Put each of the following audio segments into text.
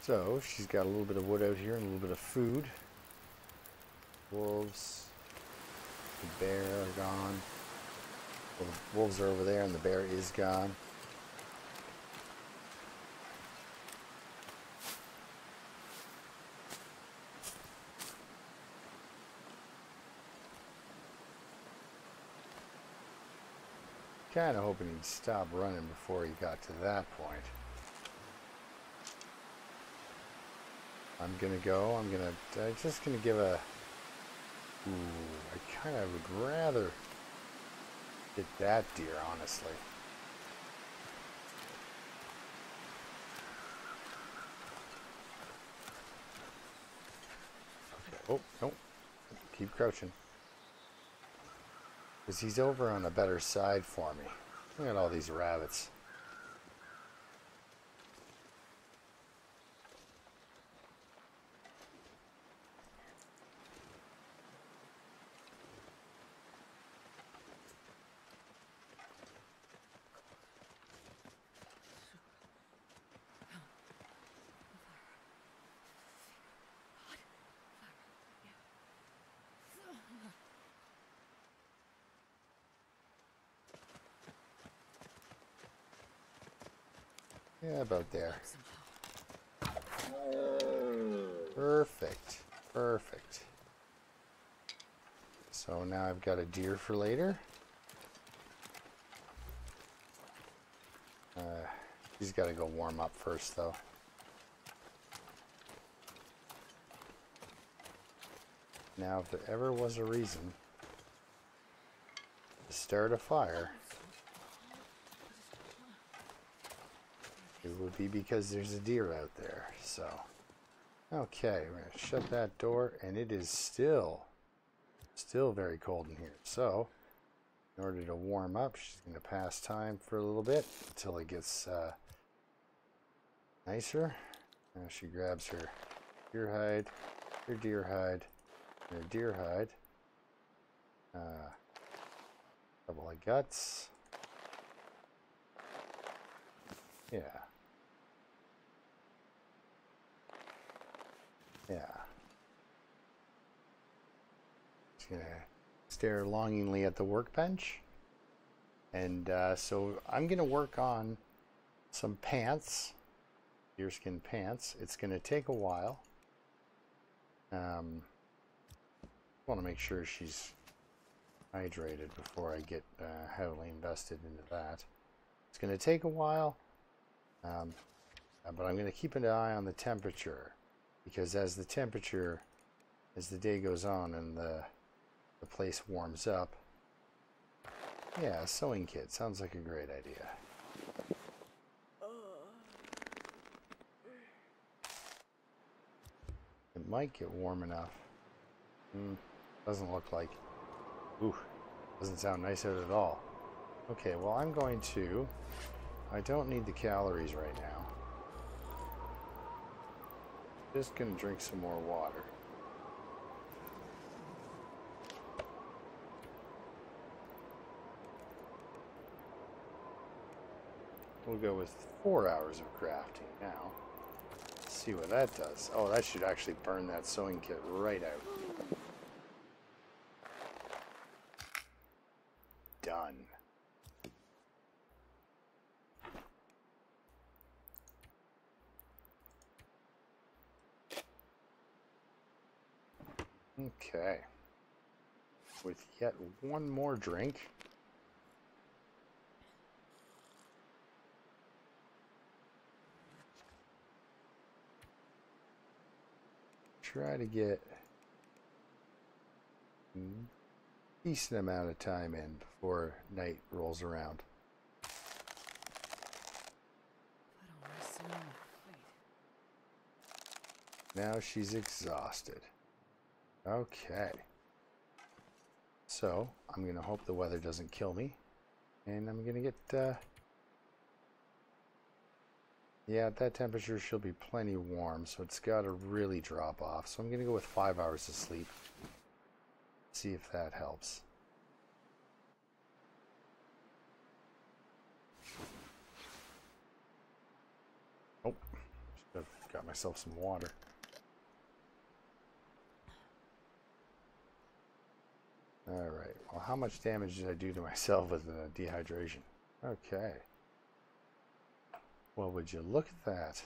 So she's got a little bit of wood out here and a little bit of food. Wolves. The bear are gone. Well, the wolves are over there and the bear is gone. Kind of hoping he'd stop running before he got to that point. I'm just gonna give a... Ooh, I kind of would rather get that deer, honestly. Okay. Oh, no. Keep crouching. Because he's over on a better side for me. Look at all these rabbits. Yeah, about there. Perfect. Perfect. So now I've got a deer for later. He's got to go warm up first, though. Now, if there ever was a reason to start a fire, it would be because there's a deer out there. So, okay, we're going to shut that door, and it is still very cold in here. So, in order to warm up, she's going to pass time for a little bit until it gets nicer. Now she grabs her deer hide, her deer hide, her deer hide, couple of guts. Yeah. Yeah. Just gonna stare longingly at the workbench. And so I'm gonna work on some pants, deerskin pants. It's gonna take a while. Want to make sure she's hydrated before I get heavily invested into that. It's gonna take a while. But I'm going to keep an eye on the temperature, because as the day goes on and the place warms up, yeah, a sewing kit sounds like a great idea. It might get warm enough. Doesn't look like. Ooh, doesn't sound nice out at all. Okay, well I don't need the calories right now. Just gonna drink some more water. We'll go with 4 hours of crafting now. Let's see what that does. Oh, that should actually burn that sewing kit right out. Done. Okay. With yet one more drink. Try to get a decent amount of time in before night rolls around. Now she's exhausted. Okay. So, I'm going to hope the weather doesn't kill me. And I'm going to get... yeah, at that temperature she'll be plenty warm, so it's got to really drop off. So I'm going to go with 5 hours of sleep. See if that helps. Oh, should have got myself some water. Alright, well, how much damage did I do to myself with the dehydration? Okay. Well, would you look at that?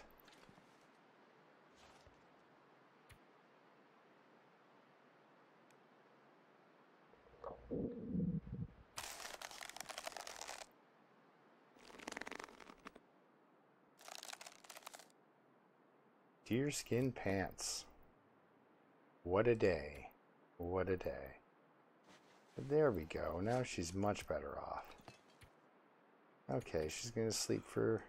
Deerskin pants. What a day. What a day. There we go. Now she's much better off. Okay, she's going to sleep for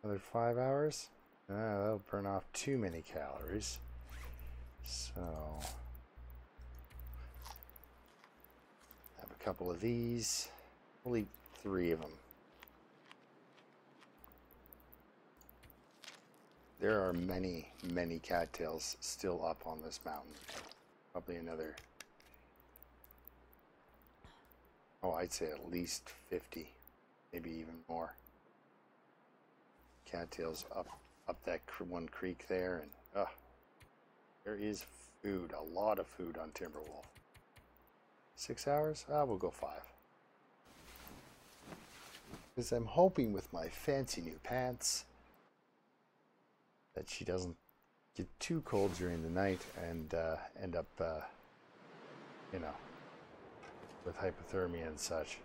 another 5 hours. That'll burn off too many calories. So, have a couple of these. We'll eat 3 of them. There are many, many cattails still up on this mountain. Probably another, oh, I'd say at least 50, maybe even more. Cattails up that one creek there, and there is food, a lot of food on Timberwolf. 6 hours? We'll go 5. Because I'm hoping with my fancy new pants that she doesn't get too cold during the night and end up, you know, with hypothermia and such.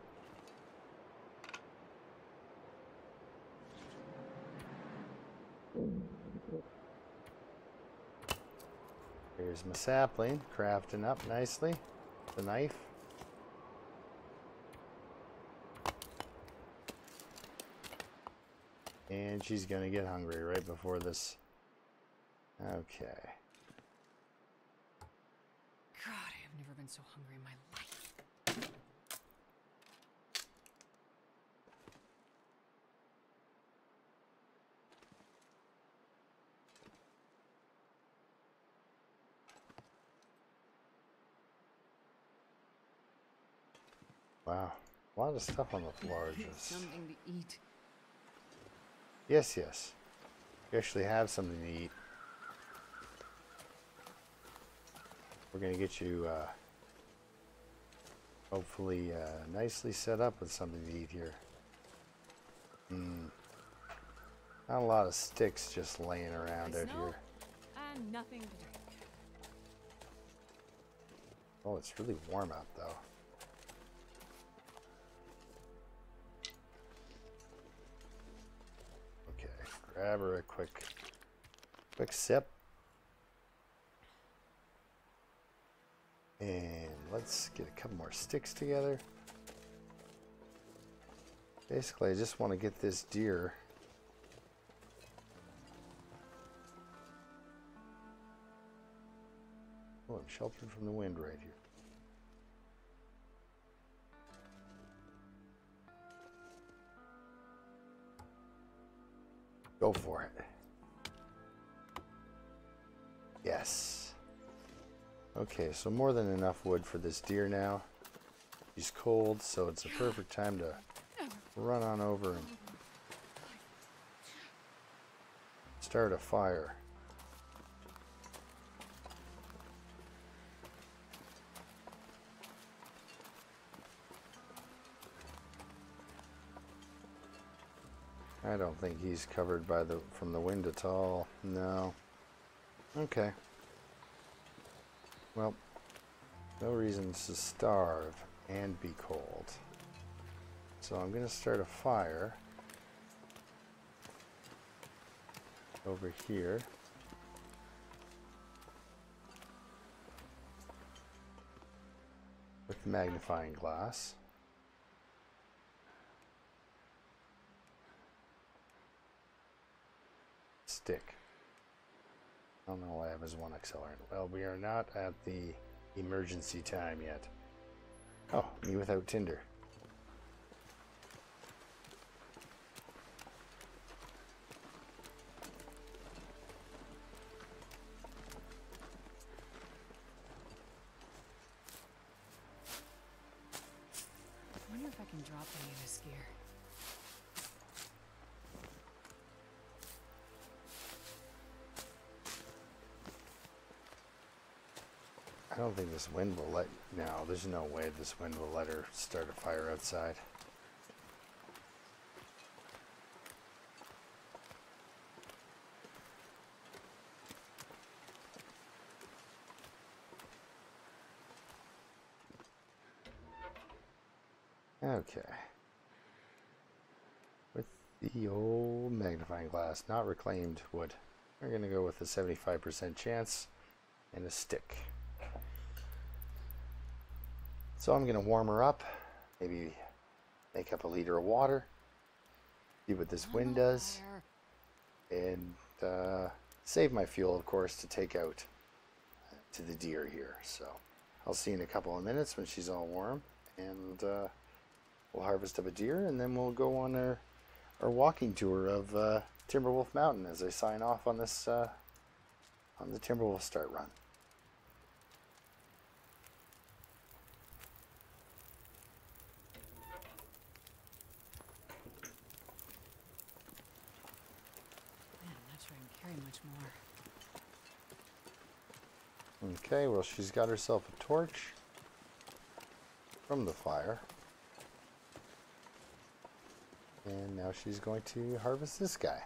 Here's my sapling, crafting up nicely. The knife. And she's gonna get hungry right before this. Okay. God, I have never been so hungry in my life. Wow. A lot of stuff on the floor. Just Something to eat. yes, yes. You actually have something to eat. We're going to get you hopefully nicely set up with something to eat here. Not a lot of sticks just laying around out here. And nothing to drink. Oh, it's really warm out though. Okay, grab her a quick sip. And let's get a couple more sticks together. Basically, I just want to get this deer oh, I'm sheltered from the wind right here. Go for it. Yes. Okay, so more than enough wood for this deer now. He's cold, so it's a perfect time to run on over and start a fire. I don't think he's covered by from the wind at all. No. Okay. Well, no reasons to starve and be cold. So I'm going to start a fire over here. With the magnifying glass. Stick. I don't know why I have as one accelerant. Well, we are not at the emergency time yet. Oh, me without Tinder. I wonder if I can drop any of this gear. I don't think this wind will let... No, there's no way this wind will let her start a fire outside. Okay. With the old magnifying glass, not reclaimed wood. We're going to go with a 75% chance and a stick. So I'm going to warm her up, maybe make up a liter of water, see what this wind does, and save my fuel, of course, to take out to the deer here. So I'll see you in a couple of minutes when she's all warm, and we'll harvest up a deer, and then we'll go on our walking tour of Timberwolf Mountain as I sign off on this on the Timberwolf start run. Man, I'm not sure I can carry much more. Okay, well, she's got herself a torch from the fire. And now she's going to harvest this guy.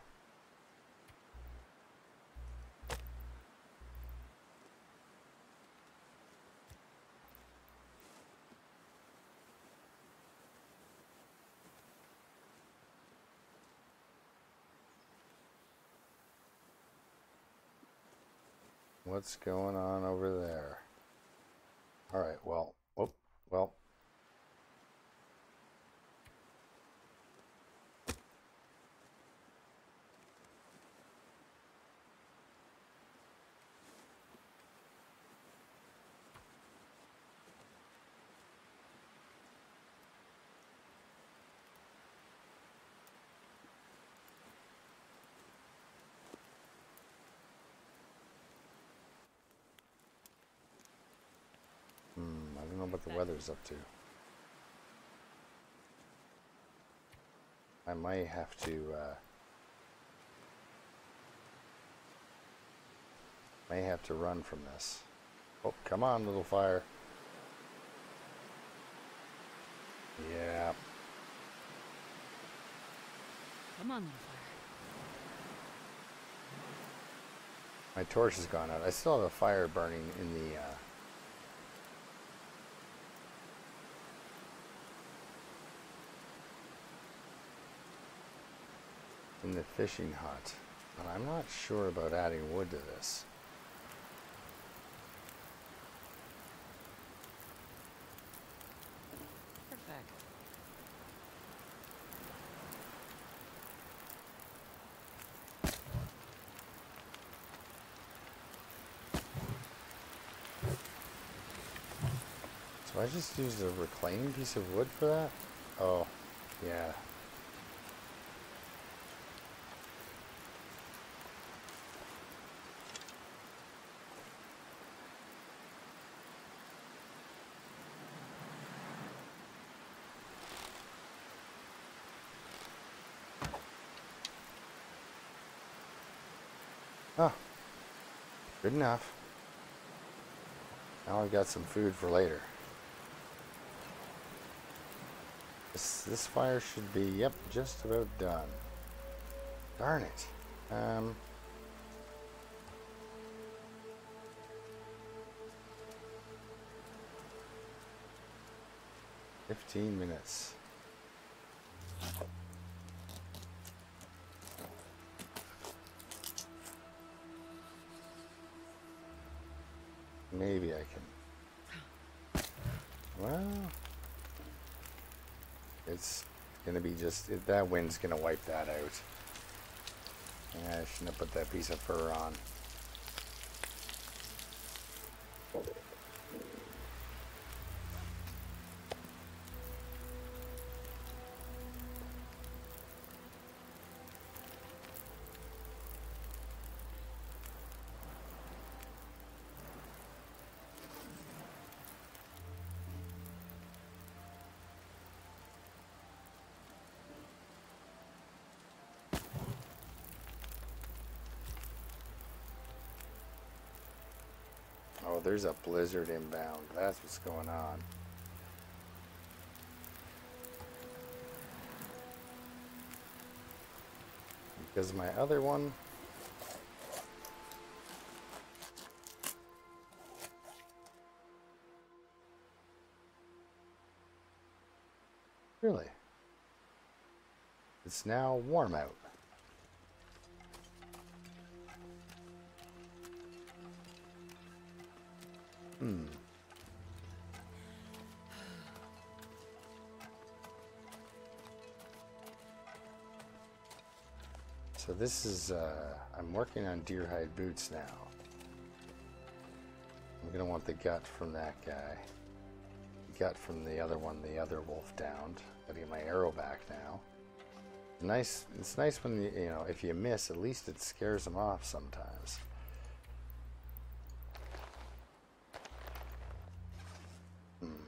What's going on over there? All right, well, well. I don't know what the weather's up to. I might have to run from this. Oh, come on, little fire. Yeah. Come on, little fire. My torch has gone out. I still have a fire burning in the fishing hut, but I'm not sure about adding wood to this. Perfect. So I just used a reclaimed piece of wood for that? Oh, yeah. Oh, good enough. Now I've got some food for later. This fire should be, yep, just about done. Darn it. 15 minutes. Maybe I can. Well, it's gonna be just that wind's gonna wipe that out. Yeah, I shouldn't have put that piece of fur on. Oh, there's a blizzard inbound. That's what's going on. Because my other one... Really? It's now warm out. So this is, I'm working on deer hide boots now. I'm gonna want the gut from that guy. Gut from the other one, the other wolf downed. Gotta get my arrow back now. Nice. It's nice when you know, if you miss, at least it scares them off sometimes.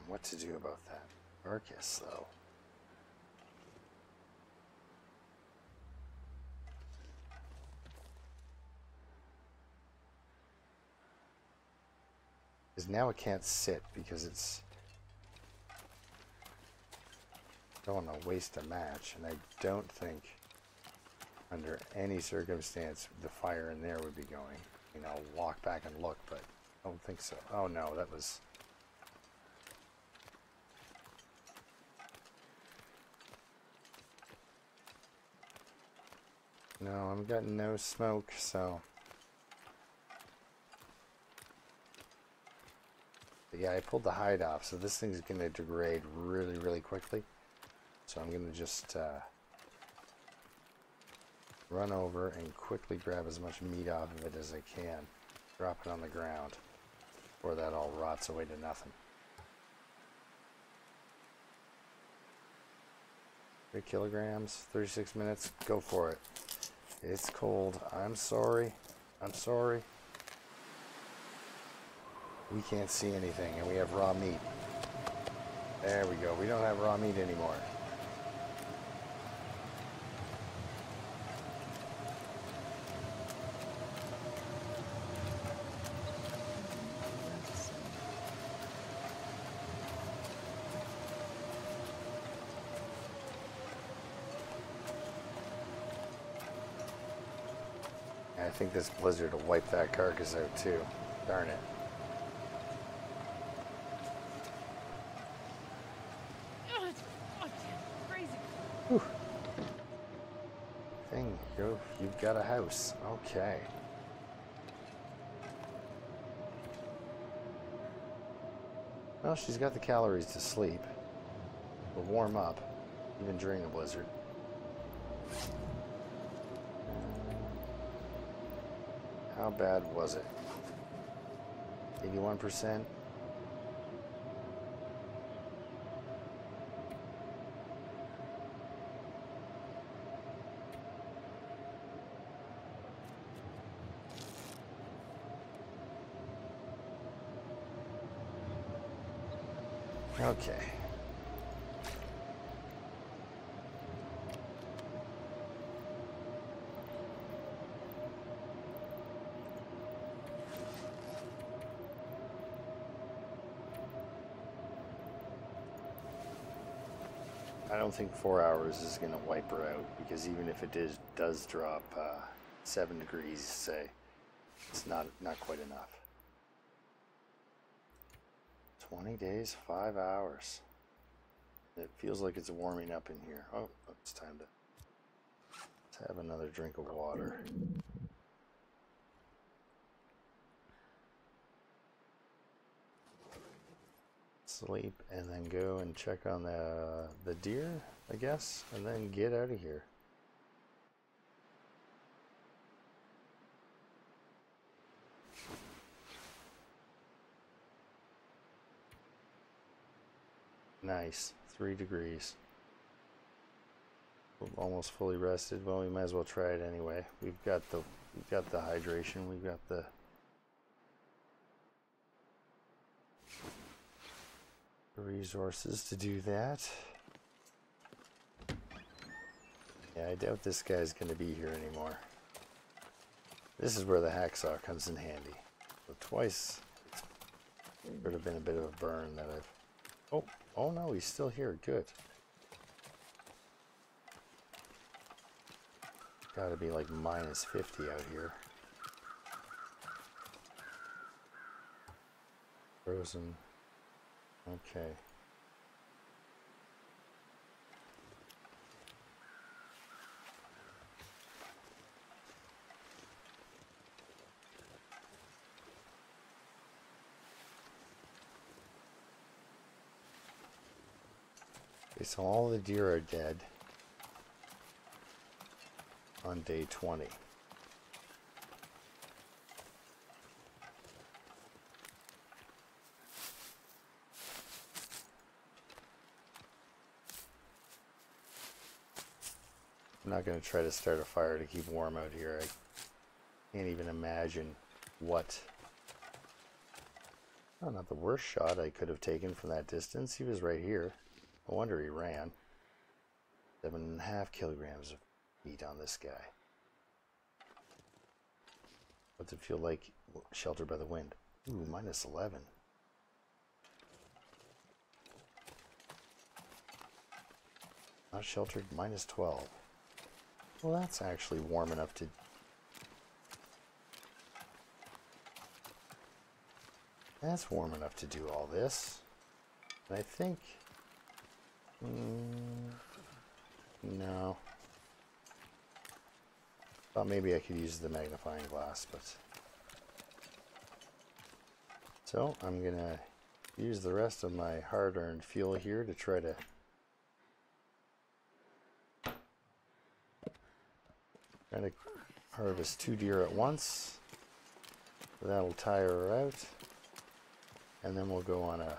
What to do about that carcass, though? Because now it can't sit because it's... don't want to waste a match, and I don't think under any circumstance the fire in there would be going. You know, I'll walk back and look, but I don't think so. Oh no, that was... no, I've got no smoke, so... but yeah, I pulled the hide off, so this thing's going to degrade really, really quickly. So I'm going to just run over and quickly grab as much meat off of it as I can. Drop it on the ground before that all rots away to nothing. 3 kilograms, 36 minutes, go for it. It's cold. I'm sorry. I'm sorry. We can't see anything and we have raw meat. There we go. We don't have raw meat anymore. I think this blizzard will wipe that carcass out too. Darn it. Oh, it's goddamn crazy. Whew. Thing, you've got a house. Okay. Well, she's got the calories to sleep. We'll warm up, even during the blizzard. How bad was it? 81%? Okay. I don't think 4 hours is going to wipe her out, because even if it does drop 7 degrees, say, it's not quite enough. 20 days, 5 hours. It feels like it's warming up in here. Oh, it's time to... let's have another drink of water. Sleep, and then go and check on the deer, I guess, and then get out of here. Nice, 3 degrees. We're almost fully rested. Well, we might as well try it anyway. We've got the hydration. We've got the resources to do that. Yeah, I doubt this guy's going to be here anymore. This is where the hacksaw comes in handy. So twice, it's Could have been a bit of a burn that I've... Oh, oh no, he's still here. Good. Gotta be like minus 50 out here. Frozen. Okay. Okay, so all the deer are dead on day 20. I'm not going to try to start a fire to keep warm out here. I can't even imagine what... Oh, not the worst shot I could have taken from that distance. He was right here. No wonder he ran. 7.5 kilograms of meat on this guy. What's it feel like sheltered by the wind? Ooh, minus 11. Not sheltered, minus 12. Well, that's actually warm enough to... That's warm enough to do all this. And I think... no. Thought maybe I could use the magnifying glass, but... So, I'm gonna use the rest of my hard-earned fuel here to try to... Trying to harvest 2 deer at once. That'll tire her out. And then we'll go on a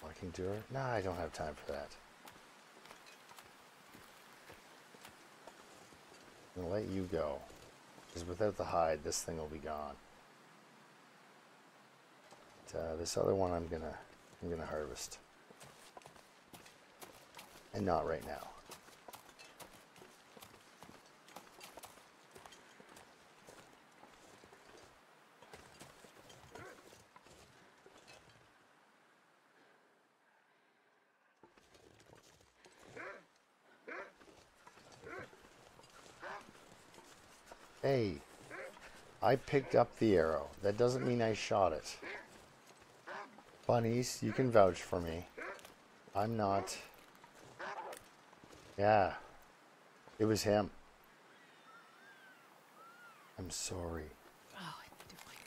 walking tour. Nah, I don't have time for that. I'm gonna let you go. Because without the hide, this thing will be gone. But, this other one I'm gonna harvest. And not right now. Hey, I picked up the arrow. That doesn't mean I shot it. Bunnies, you can vouch for me. I'm not... Yeah, it was him. I'm sorry. Oh, I need to find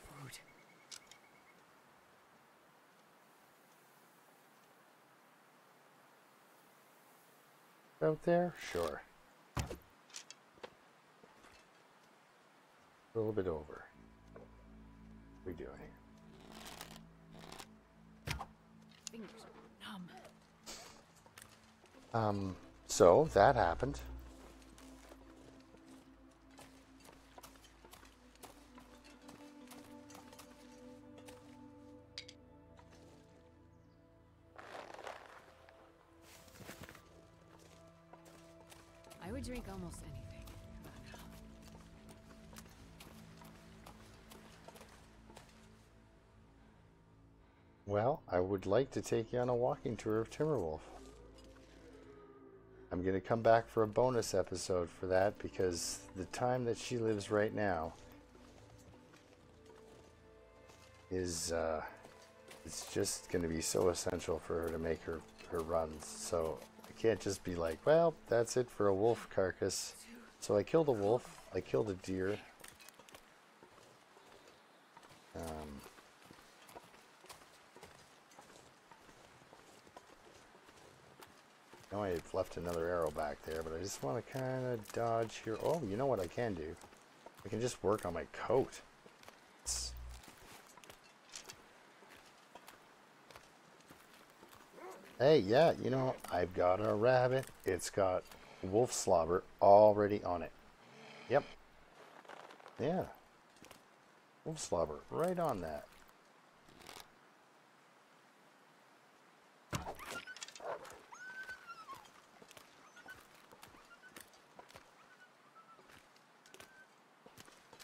food. Out there? Sure. A little bit over. What are we doing here? Fingers are numb. So that happened. I would drink almost anything. Come on now. Well, I would like to take you on a walking tour of Timberwolf. I'm going to come back for a bonus episode for that because the time that she lives right now is it's just going to be so essential for her to make her runs. So I can't just be like, well, that's it for a wolf carcass. So I killed a wolf, I killed a deer. Now I've left another arrow back there, but I just want to kind of dodge here. Oh, you know what I can do? I can just work on my coat. Hey, yeah, you know, I've got a rabbit. It's got wolf slobber already on it. Yep. Yeah. Wolf slobber right on that.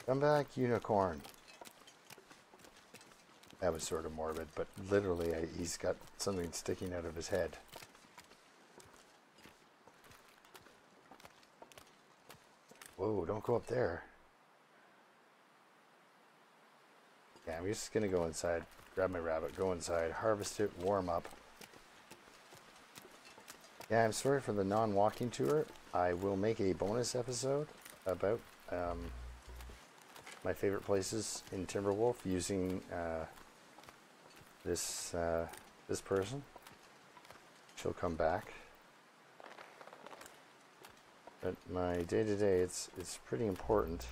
Come back, unicorn. That was sort of morbid, but literally he's got something sticking out of his head. Whoa, don't go up there. Yeah, I'm just gonna go inside, grab my rabbit, go inside, harvest it, warm up. Yeah, I'm sorry for the non-walking tour. I will make a bonus episode about my favorite places in Timberwolf using this person. She'll come back. But my day-to-day, it's pretty important.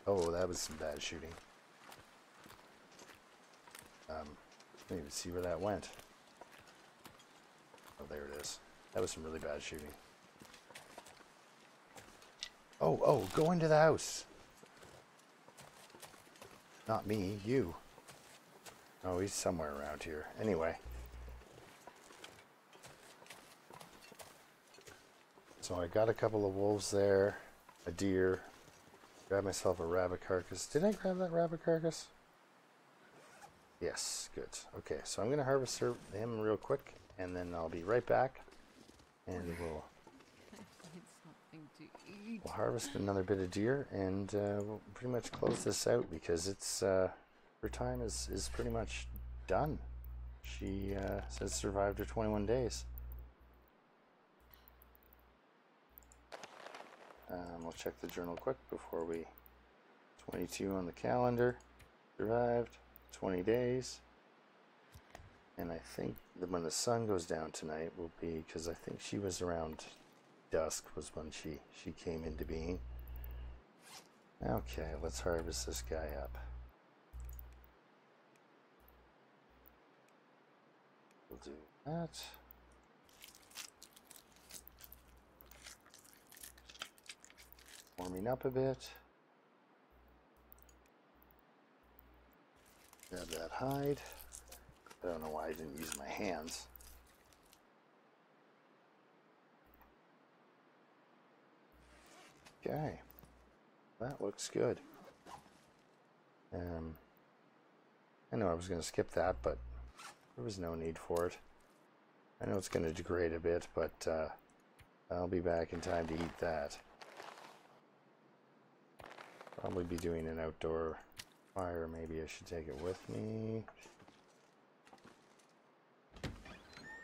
Oh, that was some bad shooting. I didn't even see where that went. Oh, there it is. That was some really bad shooting. Oh, go into the house. Not me, you. Oh, he's somewhere around here. Anyway. So I got a couple of wolves there, a deer. Grab myself a rabbit carcass. Did I grab that rabbit carcass? Yes, good. Okay, so I'm going to harvest him real quick, and then I'll be right back, and we'll harvest another bit of deer, and we'll pretty much close this out because it's her time is pretty much done. She says survived her 21 days. We'll check the journal quick before we... 22 on the calendar. Survived. 20 days. And I think that when the sun goes down tonight will be... Because I think she was around dusk was when she came into being. Okay, let's harvest this guy up. We'll do that. Warming up a bit. Grab that hide. I don't know why I didn't use my hands. Okay. That looks good. I know I was going to skip that, but there was no need for it. I know it's going to degrade a bit, but I'll be back in time to eat that. Probably be doing an outdoor fire. Maybe I should take it with me.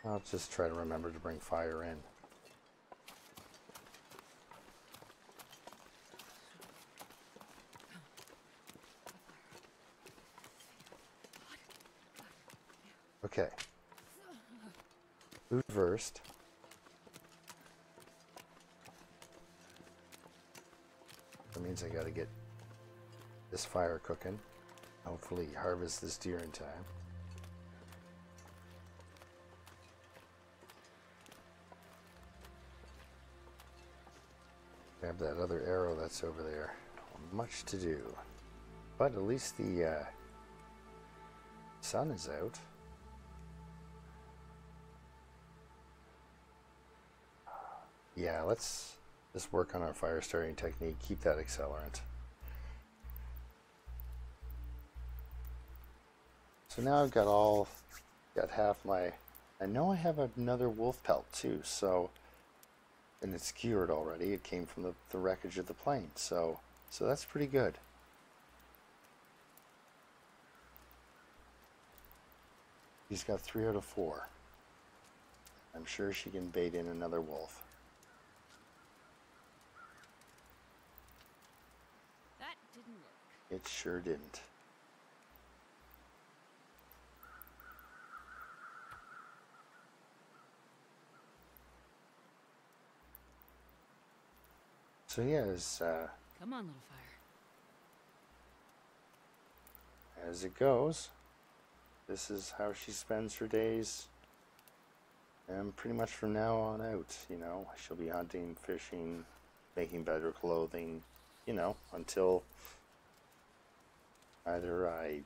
I'll just try to remember to bring fire in. Okay. Food first. That means I gotta get this fire cooking. Hopefully harvest this deer in time. Grab that other arrow that's over there. Much to do. But at least the sun is out. Yeah, let's just work on our fire starting technique. Keep that accelerant. So now I've got half my... I know I have another wolf pelt too, so... And it's cured already. It came from the wreckage of the plane, so that's pretty good. He's got 3 out of 4. I'm sure she can bait in another wolf. That didn't work. It sure didn't. So yeah, Come on, little fire. As it goes, this is how she spends her days. And pretty much from now on out, you know, she'll be hunting, fishing, making better clothing, you know, until Either I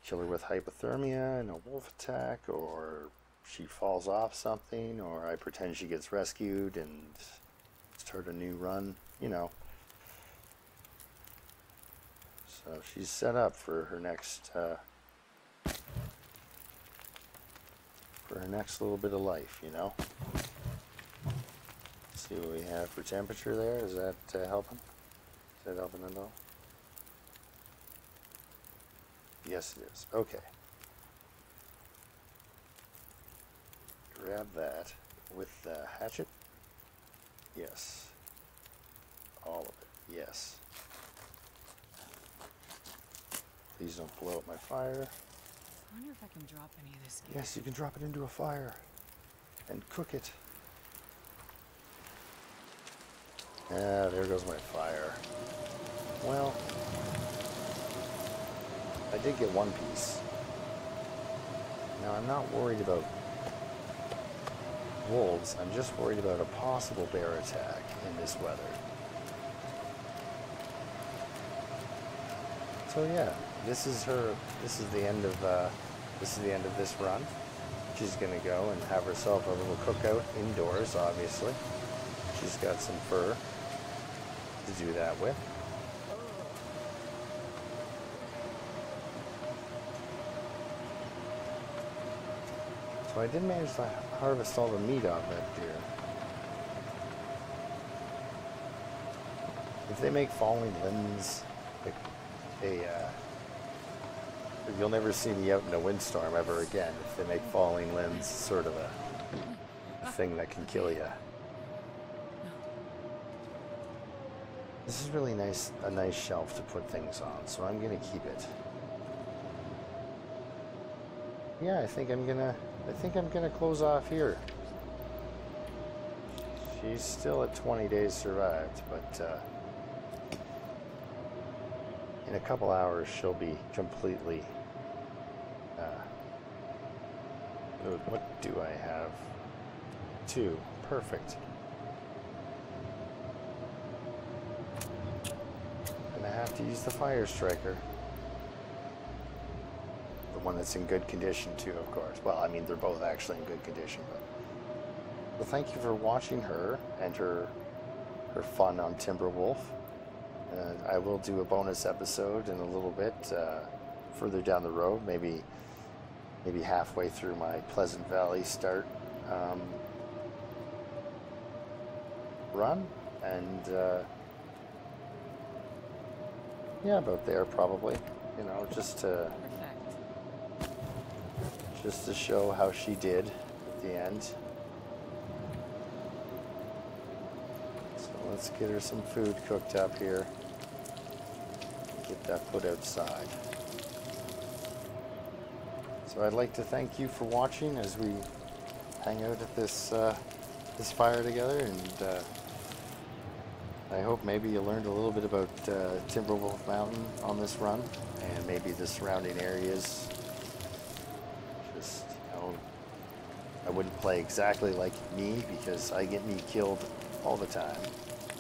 kill her with hypothermia and a wolf attack, or she falls off something, or I pretend she gets rescued and start a new run, you know. So she's set up for her next little bit of life, you know. Let's see what we have for temperature there. Is that helping? Is that helping at all? Yes, it is. Okay. Grab that with the hatchet. Yes. All of it. Yes. Please don't blow up my fire. I wonder if I can drop any of this gear. Yes, you can drop it into a fire and cook it. Ah, there goes my fire. Well, I did get one piece. Now, I'm not worried about wolves. I'm just worried about a possible bear attack in this weather. So yeah, this is the end of this run. She's gonna go and have herself a little cookout indoors, obviously. She's got some fur to do that with. So I did manage to harvest all the meat off that deer. If they make falling limbs, you'll never see me out in a windstorm ever again. If they make falling limbs sort of a thing that can kill you. This is really nice, a nice shelf to put things on, so I'm gonna keep it. Yeah, I think I'm gonna close off here. She's still at 20 days survived, but in a couple hours she'll be completely. What do I have? 2. Perfect. Gonna have to use the fire striker. The one that's in good condition too, of course. Well, I mean, they're both actually in good condition, but. Well, thank you for watching her and her fun on Timberwolf. I will do a bonus episode in a little bit further down the road, maybe halfway through my Pleasant Valley start run, and yeah, about there probably, you know, just to show how she did at the end. So let's get her some food cooked up here. Get that put outside. So I'd like to thank you for watching as we hang out at this fire together, and I hope maybe you learned a little bit about Timberwolf Mountain on this run, and maybe the surrounding areas. Just, you know, I wouldn't play exactly like me because I get me killed all the time,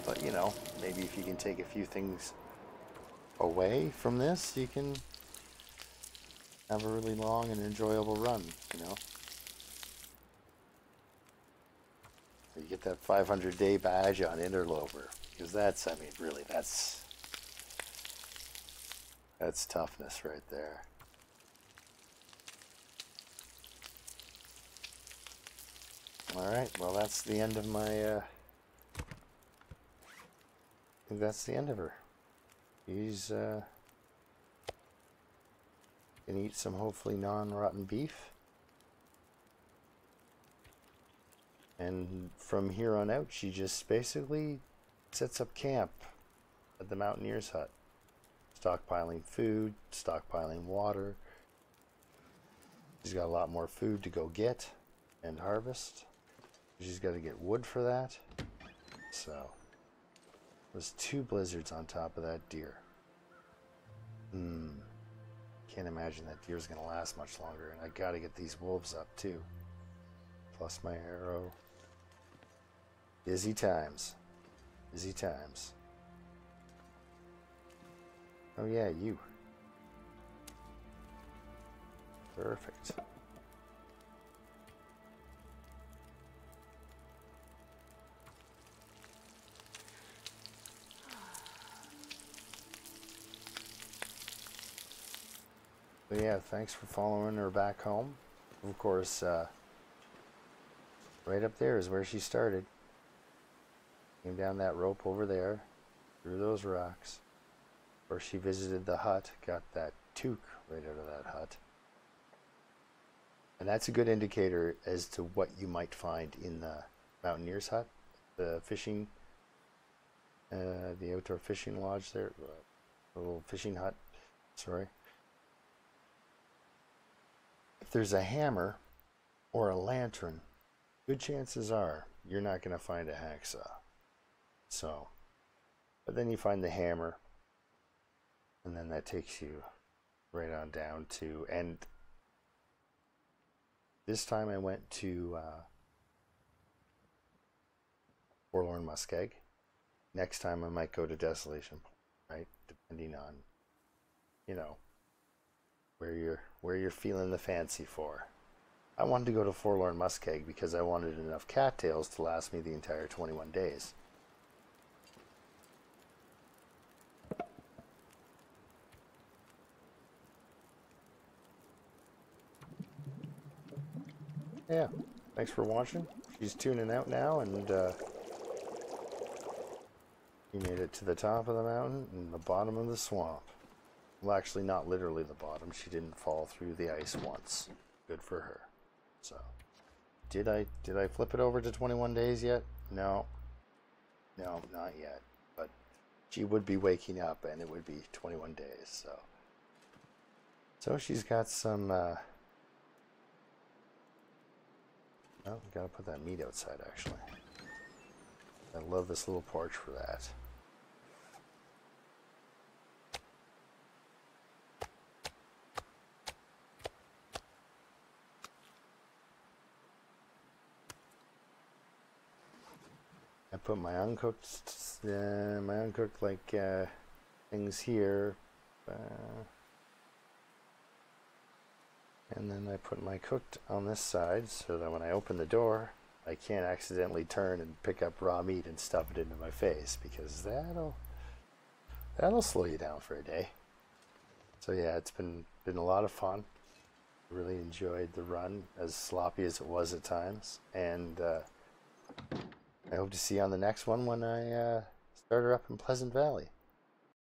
but you know, maybe if you can take a few things away from this, you can have a really long and enjoyable run, you know. You get that 500-day badge on Interloper, because that's, I mean, really, that's toughness right there. All right, well, that's the end of my, I think that's the end of her. He's gonna eat some hopefully non-rotten beef. And from here on out, she just basically sets up camp at the mountaineer's hut. Stockpiling food, stockpiling water. She's got a lot more food to go get and harvest. She's got to get wood for that. So, there's 2 blizzards on top of that deer. Can't imagine that deer's going to last much longer. And I got to get these wolves up too. Plus my arrow. Busy times. Busy times. Oh yeah, you. Perfect. But yeah, thanks for following her back home. Of course, right up there is where she started. Came down that rope over there, through those rocks. Where she visited the hut, got that toque right out of that hut. And that's a good indicator as to what you might find in the mountaineer's hut, the fishing, the outdoor fishing lodge there, the little fishing hut, sorry. If there's a hammer or a lantern, good chances are you're not going to find a hacksaw. So, but then you find the hammer, and then that takes you right on down to, and this time I went to Forlorn Muskeg. Next time I might go to Desolation, right? Depending on, you know, where you're feeling the fancy for. I wanted to go to Forlorn Muskeg because I wanted enough cattails to last me the entire 21 days. Yeah, thanks for watching. She's tuning out now, and he made it to the top of the mountain and the bottom of the swamp. Well, actually, not literally the bottom. She didn't fall through the ice once. Good for her. So, did I flip it over to 21 days yet? No. No, not yet. But she would be waking up, and it would be 21 days. So she's got some. Oh, gotta put that meat outside, actually. I love this little porch for that. I put my uncooked things here, and then I put my cooked on this side so that when I open the door, I can't accidentally turn and pick up raw meat and stuff it into my face, because that'll slow you down for a day. So yeah, it's been a lot of fun. Really enjoyed the run, as sloppy as it was at times, and I hope to see you on the next one when I start her up in Pleasant Valley.